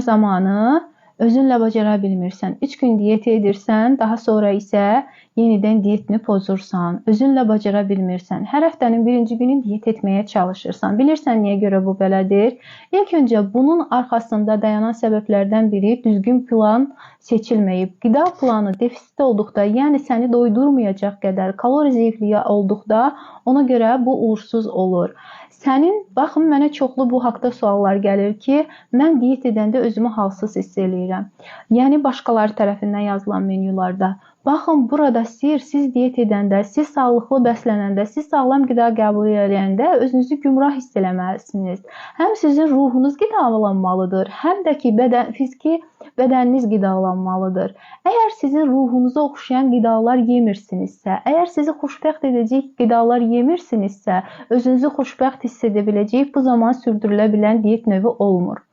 zamanı özünlə bacara bilmirsən. 3 gün diyet edirsən, daha sonra isə yenidən diyetini pozursan. Özünlə bacara bilmirsən. Hər həftənin birinci günü diyet etməyə çalışırsan. Bilirsən niyə görə bu belədir? İlk öncə bunun arxasında dayanan səbəblərdən biri düzgün plan seçilməyib. Qida planı defisitdə olduqda, yəni səni doydurmayacaq qədər kalori zəifliyi olduqda, ona görə bu uğursuz olur. Baxın, mənə çoxlu bu haqda suallar gəlir ki, mən diyet edəndə özümü halsız hiss eləyirəm. Yəni, başqaları tərəfindən yazılan menyularda. Baxın, burada siz diyet edəndə, siz sağlıqlı bəslənəndə, siz sağlam qida qəbul edəndə özünüzü gümrah hiss eləməlisiniz. Həm sizin ruhunuz qidalanmalıdır, həm də ki, fiziki bədəniniz qidalanmalıdır. Əgər sizin ruhunuza oxşayan qidalar yemirsinizsə, əgər sizi xoşbəxt edəcək qidalar yemirsinizsə, özünüzü xoşbəxt hiss edə biləcək, bu zaman sürdürülə bilən diyet növü olmur.